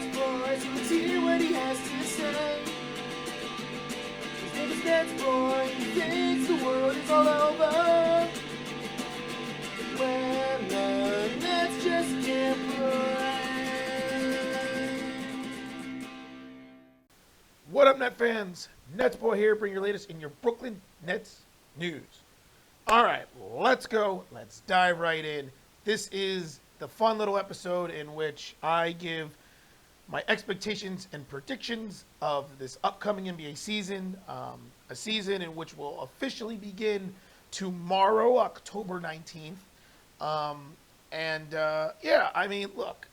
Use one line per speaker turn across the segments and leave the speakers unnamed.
NetsBoy, so let's hear what he has to say. His name is NetsBoy, he thinks the world is all over when the Nets just can't play.
What up, Net fans? NetsBoy here, bring your latest in your Brooklyn Nets news. All right, let's go. Let's dive right in. This is the fun little episode in which I give my expectations and predictions of this upcoming NBA season, a season in which will officially begin tomorrow, October 19th. Yeah, I mean, look,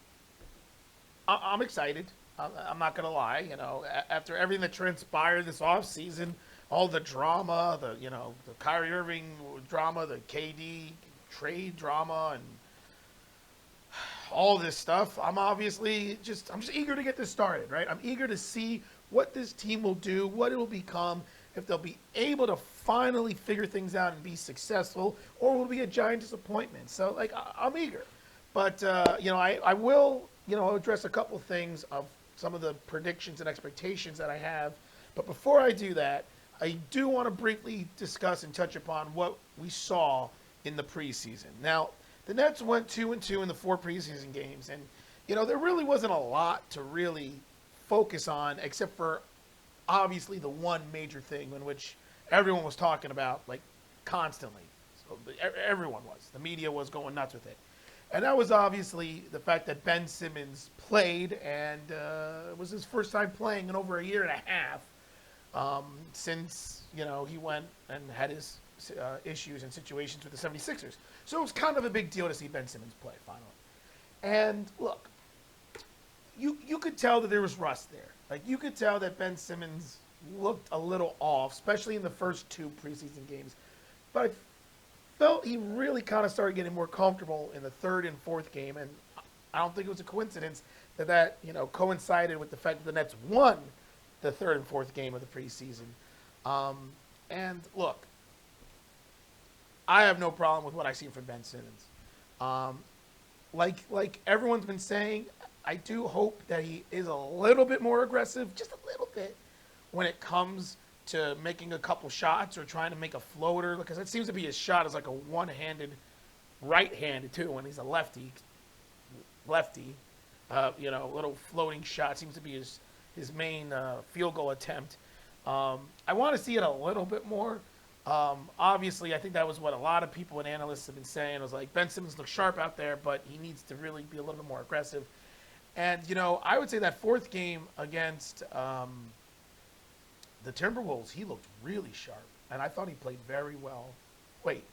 I'm excited. I'm not gonna lie. You know, after everything that transpired this offseason, all the drama, the Kyrie Irving drama, the KD trade drama, and all this stuff, I'm just eager to get this started, right? I'm eager to see what this team will do, what it will become, if they'll be able to finally figure things out and be successful, or will it be a giant disappointment? So, like, I'm eager. But, I will, address a couple things of some of the predictions and expectations that I have. But before I do that, I do want to briefly discuss and touch upon what we saw in the preseason. Now, the Nets went 2-2 in the 4 preseason games, and there really wasn't a lot to really focus on except for obviously the one major thing in which everyone was talking about, like, constantly. So everyone was. The media was going nuts with it. And that was obviously the fact that Ben Simmons played, and it was his first time playing in over a year and a half since, he went and had his issues and situations with the 76ers. So it was kind of a big deal to see Ben Simmons play finally. And look, you could tell that there was rust there. Like, you could tell that Ben Simmons looked a little off, especially in the first 2 preseason games. But I felt he really kind of started getting more comfortable in the 3rd and 4th game, and I don't think it was a coincidence that coincided with the fact that the Nets won the 3rd and 4th game of the preseason. And look, I have no problem with what I see from Ben Simmons. Like everyone's been saying, I do hope that he is a little bit more aggressive, just a little bit, when it comes to making a couple shots or trying to make a floater, because it seems to be his shot is like a one-handed, right-handed too, when he's a lefty, little floating shot seems to be his main field goal attempt. I want to see it a little bit more. Obviously, I think that was what a lot of people and analysts have been saying. It was like, Ben Simmons looks sharp out there, but he needs to really be a little bit more aggressive. And, I would say that 4th game against the Timberwolves, he looked really sharp. And I thought he played very well. Wait.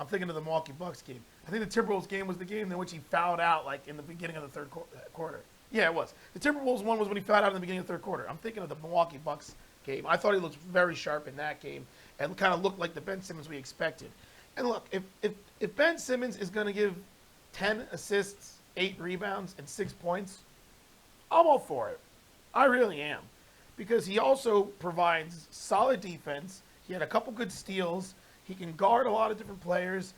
I'm thinking of the Milwaukee Bucks game. I think the Timberwolves game was the game in which he fouled out, like, in the beginning of the 3rd quarter. Yeah, it was. The Timberwolves one was when he fouled out in the beginning of the 3rd quarter. I'm thinking of the Milwaukee Bucks game. I thought he looked very sharp in that game and kind of looked like the Ben Simmons we expected. And look, if Ben Simmons is going to give 10 assists, 8 rebounds, and 6 points, I'm all for it. I really am. Because he also provides solid defense. He had a couple good steals. He can guard a lot of different players.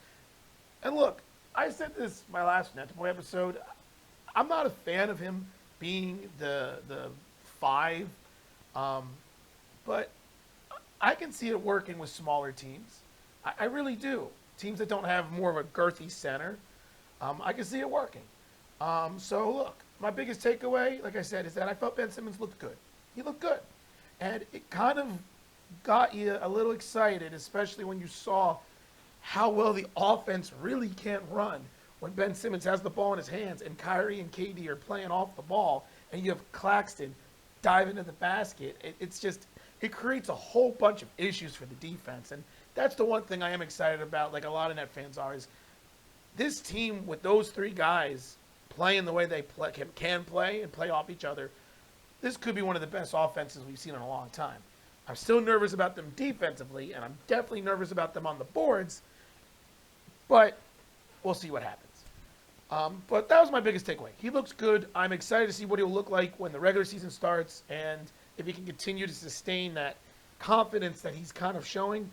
And look, I said this my last NetsBoy episode. I'm not a fan of him being the 5. But I can see it working with smaller teams. I really do. Teams that don't have more of a girthy center. I can see it working. So look, my biggest takeaway, like I said, is that I felt Ben Simmons looked good. He looked good. And it kind of got you a little excited, especially when you saw how well the offense really can't run when Ben Simmons has the ball in his hands and Kyrie and KD are playing off the ball and you have Claxton dive into the basket. It creates a whole bunch of issues for the defense. And that's the one thing I am excited about, like a lot of Net fans are, is this team with those 3 guys playing the way they can play and play off each other, this could be one of the best offenses we've seen in a long time. I'm still nervous about them defensively, and I'm definitely nervous about them on the boards, but we'll see what happens. But that was my biggest takeaway. He looks good. I'm excited to see what he'll look like when the regular season starts, and if he can continue to sustain that confidence that he's kind of showing.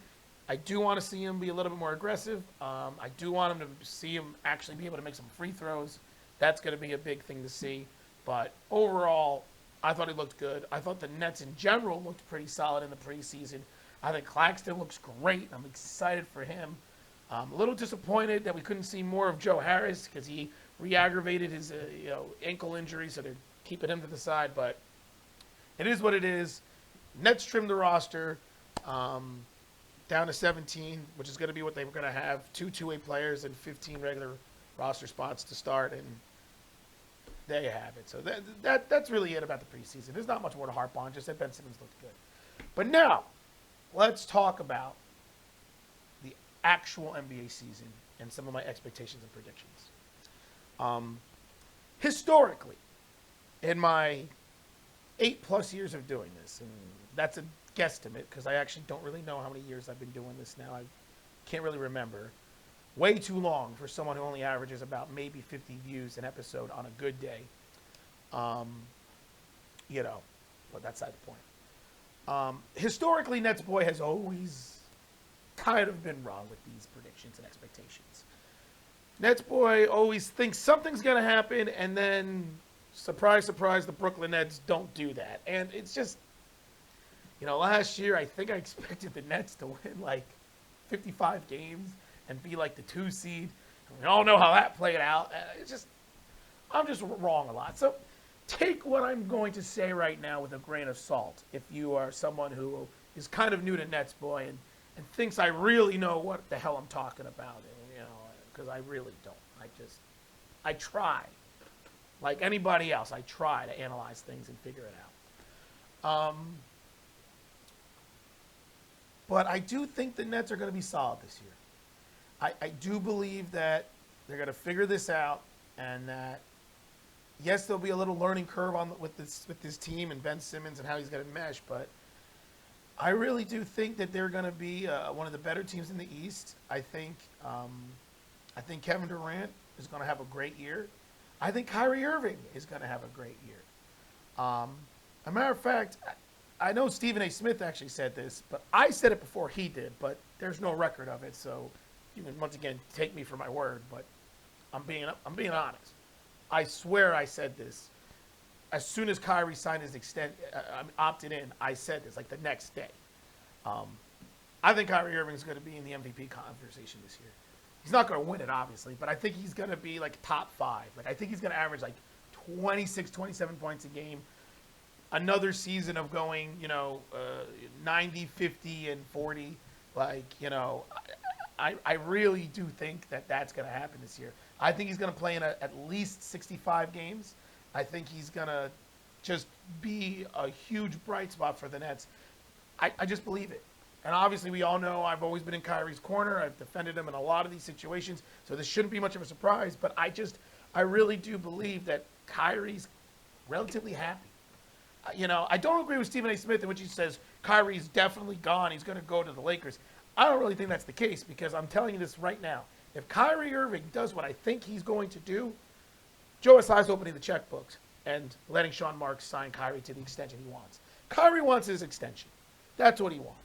I do want to see him be a little bit more aggressive. I do want him to see him actually be able to make some free throws. That's going to be a big thing to see. But overall, I thought he looked good. I thought the Nets in general looked pretty solid in the preseason. I think Claxton looks great. I'm excited for him. A little disappointed that we couldn't see more of Joe Harris because he re-aggravated his ankle injury, so they're keeping him to the side. But it is what it is. Nets trimmed the roster down to 17, which is going to be what they were going to have: 2 two-way players and 15 regular roster spots to start, and there you have it. So that's really it about the preseason. There's not much more to harp on. Just that Ben Simmons looked good. But now, let's talk about the actual NBA season and some of my expectations and predictions. Historically, in my 8+ years of doing this, and that's a guesstimate because I actually don't really know how many years I've been doing this now. I can't really remember. Way too long for someone who only averages about maybe 50 views an episode on a good day. But that's not the point. Historically, NetsBoy has always kind of been wrong with these predictions and expectations. NetsBoy always thinks something's going to happen, and then, surprise, surprise, the Brooklyn Nets don't do that. And it's just, last year I think I expected the Nets to win like 55 games and be like the 2 seed. We all know how that played out. I'm just wrong a lot. So take what I'm going to say right now with a grain of salt if you are someone who is kind of new to NetsBoy and thinks I really know what the hell I'm talking about. Because I really don't. I try. Like anybody else, I try to analyze things and figure it out. But I do think the Nets are going to be solid this year. I do believe that they're going to figure this out, and that yes, there'll be a little learning curve with this team and Ben Simmons and how he's going to mesh. But I really do think that they're going to be one of the better teams in the East. I think Kevin Durant is going to have a great year. I think Kyrie Irving is going to have a great year. As a matter of fact, I know Stephen A. Smith actually said this, but I said it before he did. But there's no record of it, so you can once again take me for my word. But I'm being honest. I swear I said this. As soon as Kyrie signed his opted in, I said this like the next day. I think Kyrie Irving is going to be in the MVP conversation this year. He's not going to win it, obviously, but I think he's going to be like top 5. Like I think he's going to average like 26, 27 points a game. Another season of going, 90, 50, and 40. I really do think that that's going to happen this year. I think he's going to play in at least 65 games. I think he's going to just be a huge bright spot for the Nets. I just believe it. And obviously we all know I've always been in Kyrie's corner. I've defended him in a lot of these situations, so this shouldn't be much of a surprise. But I really do believe that Kyrie's relatively happy. I don't agree with Stephen A. Smith in which he says Kyrie's definitely gone. He's going to go to the Lakers. I don't really think that's the case because I'm telling you this right now. If Kyrie Irving does what I think he's going to do, Joe Tsai's opening the checkbooks and letting Sean Marks sign Kyrie to the extension he wants. Kyrie wants his extension. That's what he wants.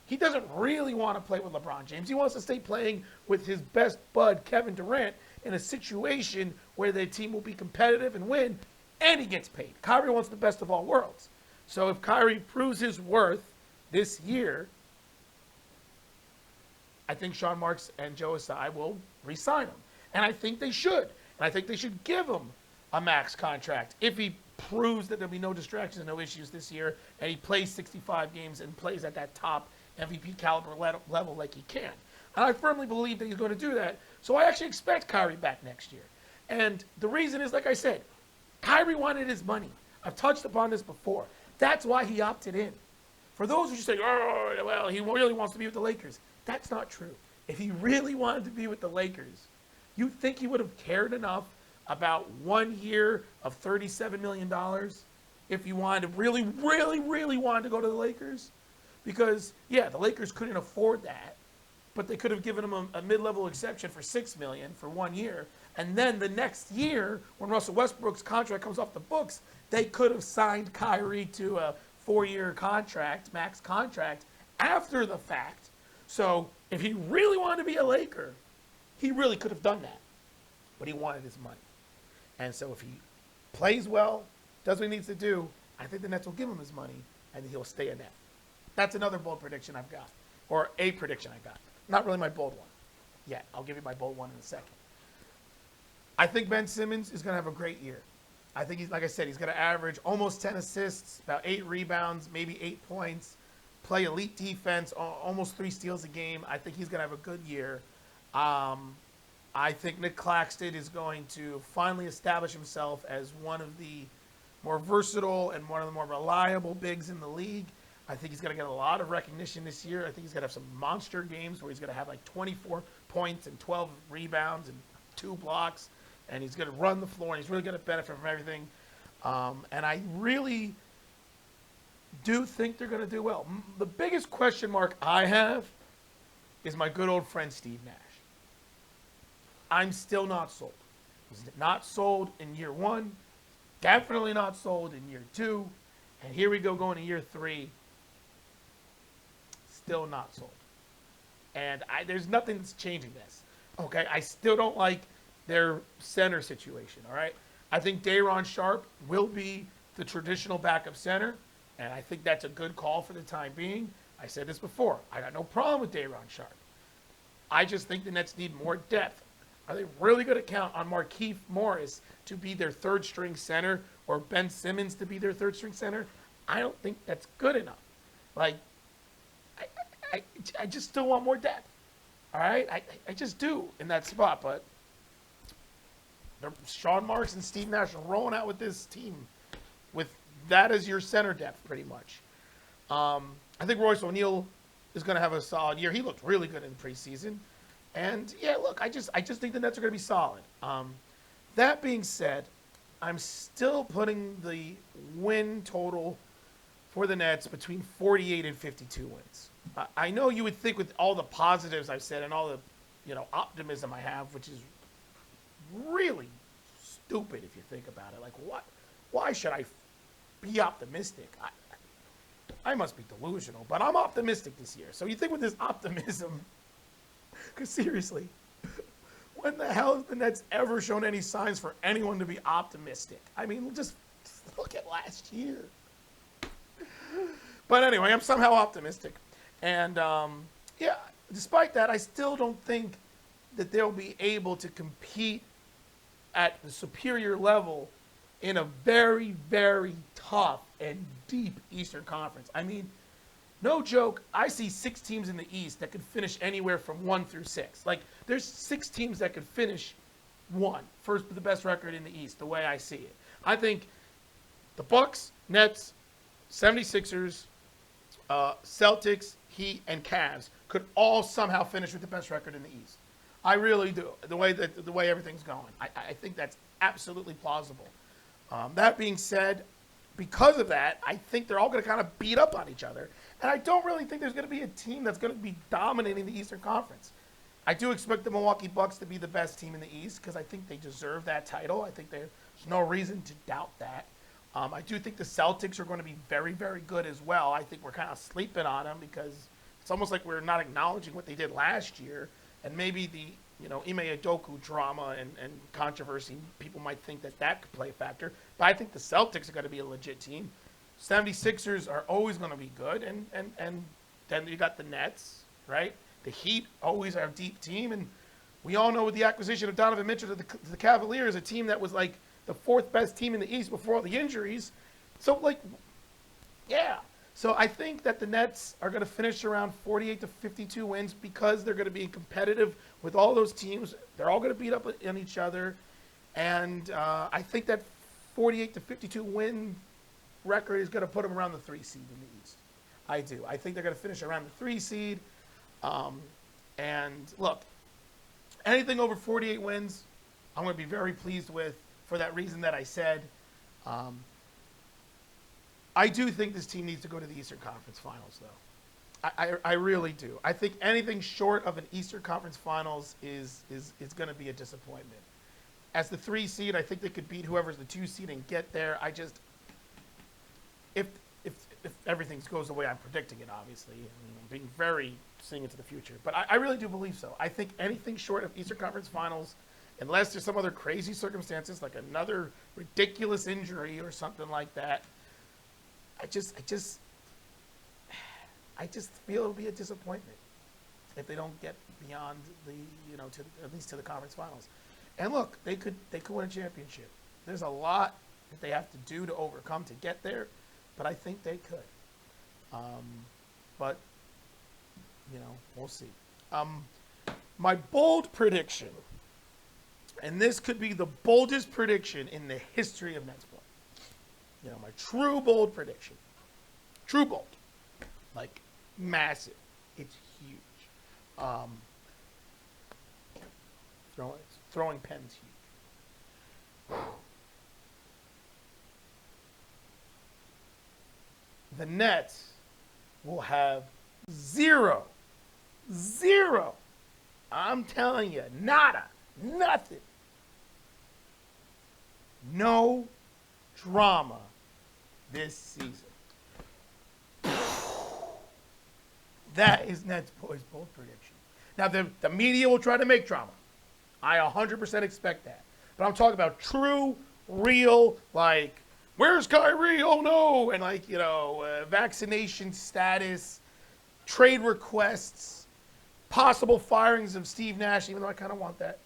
He doesn't really want to play with LeBron James. He wants to stay playing with his best bud, Kevin Durant, in a situation where the team will be competitive and win, and he gets paid. Kyrie wants the best of all worlds. So if Kyrie proves his worth this year, I think Sean Marks and Joe Tsai will re-sign him. And I think they should. And I think they should give him a max contract if he proves that there'll be no distractions and no issues this year, and he plays 65 games and plays at that top MVP caliber level like he can. And I firmly believe that he's going to do that. So I actually expect Kyrie back next year. And the reason is, like I said, Kyrie wanted his money. I've touched upon this before. That's why he opted in. For those who say, oh, well, he really wants to be with the Lakers. That's not true. If he really wanted to be with the Lakers, you think he would have cared enough about 1 year of $37 million if he wanted to really, really, really wanted to go to the Lakers? Because, yeah, the Lakers couldn't afford that, but they could have given him a mid-level exception for $6 million for 1 year. And then the next year, when Russell Westbrook's contract comes off the books, they could have signed Kyrie to a 4-year contract, max contract, after the fact. So if he really wanted to be a Laker, he really could have done that. But he wanted his money. And so if he plays well, does what he needs to do, I think the Nets will give him his money, and he'll stay a Net. That's another bold prediction I've got, or a prediction I got. Not really my bold one yet. I'll give you my bold one in a second. I think Ben Simmons is going to have a great year. I think he's, like I said, he's going to average almost 10 assists, about 8 rebounds, maybe 8 points, play elite defense, almost 3 steals a game. I think he's going to have a good year. I think Nick Claxton is going to finally establish himself as one of the more versatile and one of the more reliable bigs in the league. I think he's going to get a lot of recognition this year. I think he's going to have some monster games where he's going to have like 24 points and 12 rebounds and 2 blocks. And he's going to run the floor, and he's really going to benefit from everything. And I really do think they're going to do well. The biggest question mark I have is my good old friend Steve Nash. I'm still not sold. He's not sold in year 1, definitely not sold in year 2, and here we go going to year 3. Still not sold. And there's nothing that's changing this. Okay, I still don't like their center situation, all right? I think Day'Ron Sharpe will be the traditional backup center, and I think that's a good call for the time being. I said this before. I got no problem with Day'Ron Sharpe. I just think the Nets need more depth. Are they really going to count on Markieff Morris to be their third-string center or Ben Simmons to be their third-string center? I don't think that's good enough. Like, I just still want more depth, all right? I just do in that spot, but Sean Marks and Steve Nash are rolling out with this team with that as your center depth pretty much. I think Royce O'Neal is going to have a solid year. He looked really good in the preseason. And, yeah, look, I just think the Nets are going to be solid. That being said, I'm still putting the win total for the Nets between 48 and 52 wins. I know you would think with all the positives I've said and all the, optimism I have, which is really stupid if you think about it. Like, what? Why should I be optimistic? I must be delusional, but I'm optimistic this year. So you think with this optimism, because seriously, when the hell has the Nets ever shown any signs for anyone to be optimistic? I mean, just look at last year. But anyway, I'm somehow optimistic. And, despite that, I still don't think that they'll be able to compete at the superior level in a very, very tough and deep Eastern Conference. I mean, no joke, I see 6 teams in the East that could finish anywhere from 1 through 6. Like, there's 6 teams that could finish 1, first the best record in the East, the way I see it. I think the Bucks, Nets, 76ers, Celtics, Heat, and Cavs could all somehow finish with the best record in the East. I really do. The way everything's going, I think that's absolutely plausible. That being said, because of that, I think they're all going to kind of beat up on each other, and I don't really think there's going to be a team that's going to be dominating the Eastern Conference. I do expect the Milwaukee Bucks to be the best team in the East because I think they deserve that title. I think there's no reason to doubt that. I do think the Celtics are going to be very, very good as well. I think we're kind of sleeping on them because it's almost like we're not acknowledging what they did last year. And maybe the Ime Udoka drama and controversy, people might think that could play a factor. But I think the Celtics are going to be a legit team. 76ers are always going to be good. And then you got the Nets, right? The Heat always are a deep team. And we all know with the acquisition of Donovan Mitchell to the Cavaliers, a team that was like the 4th best team in the East before all the injuries. So, yeah. So I think that the Nets are going to finish around 48 to 52 wins because they're going to be competitive with all those teams. They're all going to beat up on each other. And I think that 48 to 52 win record is going to put them around the 3 seed in the East. I do. I think they're going to finish around the 3 seed. And look, anything over 48 wins, I'm going to be very pleased with for that reason that I said. I do think this team needs to go to the Eastern Conference Finals, though. I really do. I think anything short of an Eastern Conference Finals is going to be a disappointment. As the 3 seed, I think they could beat whoever's the 2 seed and get there. If everything goes the way I'm predicting it, obviously, I'm being very seeing into the future. But I really do believe so. I think anything short of Eastern Conference Finals unless there's some other crazy circumstances, like another ridiculous injury or something like that. I just feel it'll be a disappointment if they don't get beyond the, to at least to the conference finals. And look, they could win a championship. There's a lot that they have to do to overcome to get there, but I think they could. But we'll see. My bold prediction, and this could be the boldest prediction in the history of NetsBoy. My true bold prediction. True bold. Like, massive. It's huge. Throwing pens huge. The Nets will have zero, I'm telling you, nada, nothing, no drama this season. That is NetsBoy's bold prediction. Now, the media will try to make drama. I 100% expect that. But I'm talking about true, real, like, where's Kyrie? Oh, no. And, like, vaccination status, trade requests, possible firings of Steve Nash, even though I kind of want that.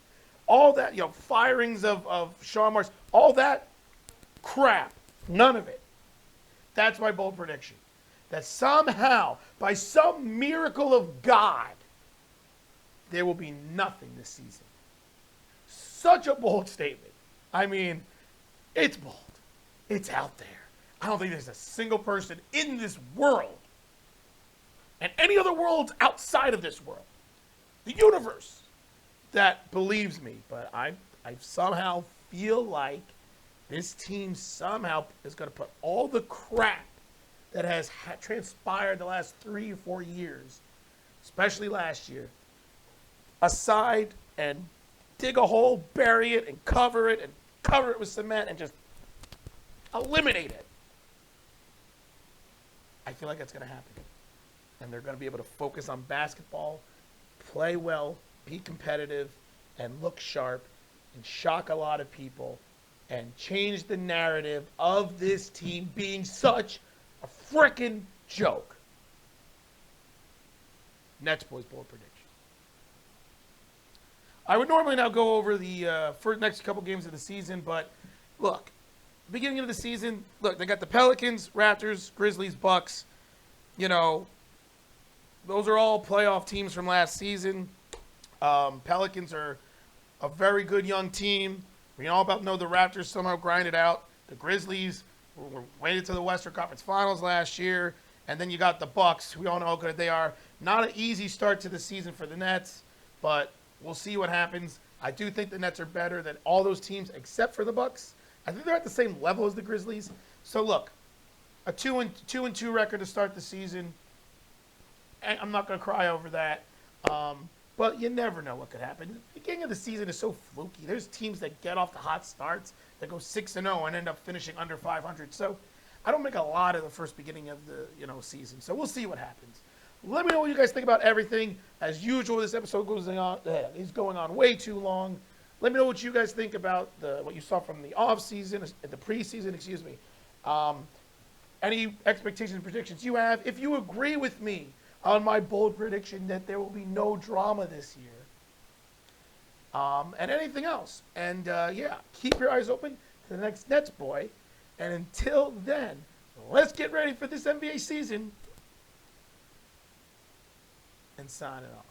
All that, firings of Sean Marks, all that crap. None of it. That's my bold prediction. That somehow, by some miracle of God, there will be nothing this season. Such a bold statement. I mean, it's bold. It's out there. I don't think there's a single person in this world and any other worlds outside of this world, the universe, that believes me. But I somehow feel like this team somehow is going to put all the crap that has transpired the last 3 or 4 years, especially last year, aside and dig a hole, bury it, and cover it with cement and just eliminate it. I feel like that's going to happen. And they're going to be able to focus on basketball, play well, be competitive, and look sharp, and shock a lot of people, and change the narrative of this team being such a frickin' joke. NetsBoy's bold prediction. I would normally now go over the first next couple games of the season, but look, beginning of the season, look, they got the Pelicans, Raptors, Grizzlies, Bucks. Those are all playoff teams from last season. Pelicans are a very good young team. We all about know the Raptors somehow grinded out. The Grizzlies were waited to the Western Conference Finals last year. And then you got the Bucks. We all know how good they are. Not an easy start to the season for the Nets, but we'll see what happens. I do think the Nets are better than all those teams except for the Bucks. I think they're at the same level as the Grizzlies. So look, a 2-2 record to start the season. I'm not going to cry over that. But you never know what could happen. The beginning of the season is so fluky. There's teams that get off the hot starts that go 6-0 and end up finishing under 500. So I don't make a lot of the first beginning of the season. So we'll see what happens. Let me know what you guys think about everything. As usual, this episode is going on way too long. Let me know what you guys think about what you saw from the off-season, the preseason, excuse me. Any expectations and predictions you have. If you agree with me on my bold prediction that there will be no drama this year. And anything else. And, keep your eyes open to the next NetsBoy. And until then, let's get ready for this NBA season. And sign it off.